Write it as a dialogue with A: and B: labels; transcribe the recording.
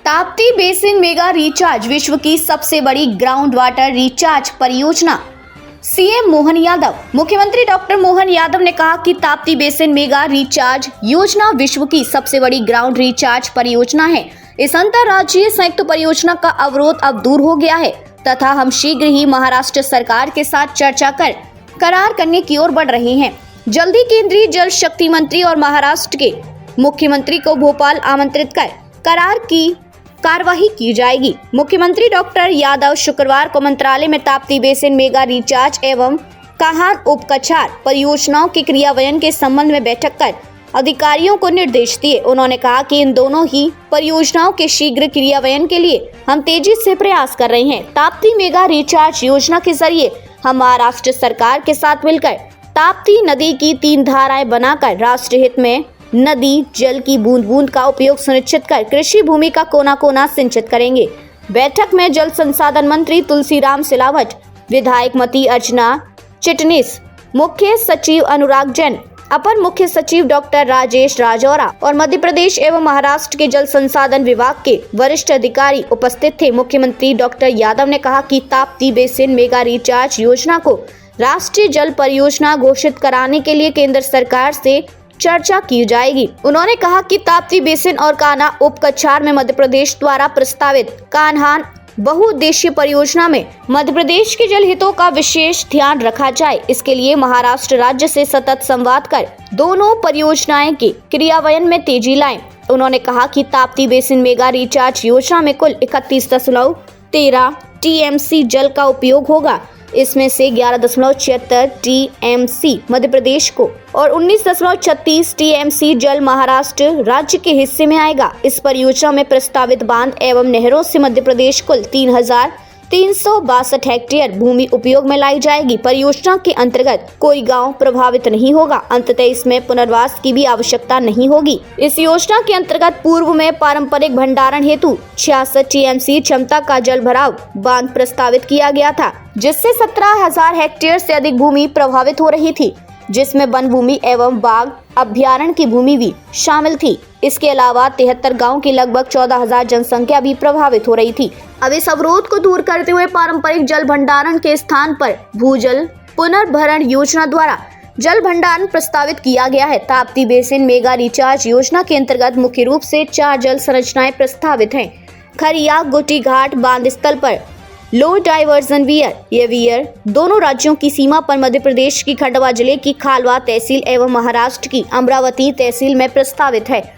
A: Tapti basin mega recharge विश्व की सबसे बड़ी ग्राउंड वाटर रिचार्ज परियोजना। सीएम मोहन यादव। मुख्यमंत्री डॉक्टर मोहन यादव ने कहा कि ताप्ती बेसिन मेगा रिचार्ज योजना विश्व की सबसे बड़ी ग्राउंड रिचार्ज परियोजना है। इस अंतर्राज्यीय संयुक्त परियोजना का अवरोध अब दूर हो गया है तथा हम शीघ्र ही महाराष्ट्र सरकार के साथ चर्चा कर करार करने की ओर बढ़ रहे हैं। जल्दी केंद्रीय जल शक्ति मंत्री और महाराष्ट्र के मुख्यमंत्री को भोपाल आमंत्रित कर करार की कार्यवाही की जाएगी। मुख्यमंत्री डॉक्टर यादव शुक्रवार को मंत्रालय में ताप्ती बेसिन मेगा रिचार्ज एवं कान्हान उपकछार परियोजनाओं के क्रियान्वयन के संबंध में बैठक कर अधिकारियों को निर्देश दिए। उन्होंने कहा कि इन दोनों ही परियोजनाओं के शीघ्र क्रियान्वयन के लिए हम तेजी से प्रयास कर रहे हैं। ताप्ती मेगा रिचार्ज योजना के जरिए हम महाराष्ट्र सरकार के साथ मिलकर ताप्ती नदी की 3 धाराएं बनाकर राष्ट्र हित में नदी जल की बूंद बूंद का उपयोग सुनिश्चित कर कृषि भूमि का कोना कोना सिंचित करेंगे। बैठक में जल संसाधन मंत्री तुलसीराम सिलावट, विधायक मती अर्चना चिटनिस, मुख्य सचिव अनुराग जैन, अपर मुख्य सचिव डॉक्टर राजेश राजौरा और मध्य प्रदेश एवं महाराष्ट्र के जल संसाधन विभाग के वरिष्ठ अधिकारी उपस्थित थे। मुख्यमंत्री डॉक्टर यादव ने कहा कि ताप्ती बेसिन मेगा रिचार्ज योजना को राष्ट्रीय जल परियोजना घोषित कराने के लिए केंद्र सरकार से चर्चा की जाएगी। उन्होंने कहा कि ताप्ती बेसिन और कान्हा उपकछार में मध्य प्रदेश द्वारा प्रस्तावित कान्हान बहुउद्देशीय परियोजना में मध्य प्रदेश के जल हितों का विशेष ध्यान रखा जाए। इसके लिए महाराष्ट्र राज्य से सतत संवाद कर दोनों परियोजनाएं के क्रियान्वयन में तेजी लाएं। उन्होंने कहा कि ताप्ती बेसिन मेगा रिचार्ज योजना में कुल 31.13 टीएमसी जल का उपयोग होगा। इसमें से 11.76 टीएमसी मध्य प्रदेश को और 19.36 टीएमसी जल महाराष्ट्र राज्य के हिस्से में आएगा। इस परियोजना में प्रस्तावित बांध एवं नहरों से मध्य प्रदेश कुल 3,362 हेक्टेयर भूमि उपयोग में लाई जाएगी। परियोजना के अंतर्गत कोई गांव प्रभावित नहीं होगा। अंततः इसमें पुनर्वास की भी आवश्यकता नहीं होगी। इस योजना के अंतर्गत पूर्व में पारंपरिक भंडारण हेतु 66 टीएमसी क्षमता का जल भराव बांध प्रस्तावित किया गया था, जिससे 17,000 हेक्टेयर से अधिक भूमि प्रभावित हो रही थी, जिसमें वन भूमि एवं बाघ अभ्यारण्य की भूमि भी शामिल थी। इसके अलावा 73 गांव की लगभग 14,000 जनसंख्या भी प्रभावित हो रही थी। अब इस अवरोध को दूर करते हुए पारंपरिक जल भंडारण के स्थान पर भूजल पुनर्भरण योजना द्वारा जल भंडारण प्रस्तावित किया गया है। ताप्ती बेसिन मेगा रिचार्ज योजना के अंतर्गत मुख्य रूप से 4 जल संरचनाएं प्रस्तावित हैं। खरिया गुटी घाट बांध स्थल पर लो डाइवर्जन वियर दोनों राज्यों की सीमा पर मध्य प्रदेश की खंडवा जिले की खालवा तहसील एवं महाराष्ट्र की अमरावती तहसील में प्रस्तावित है।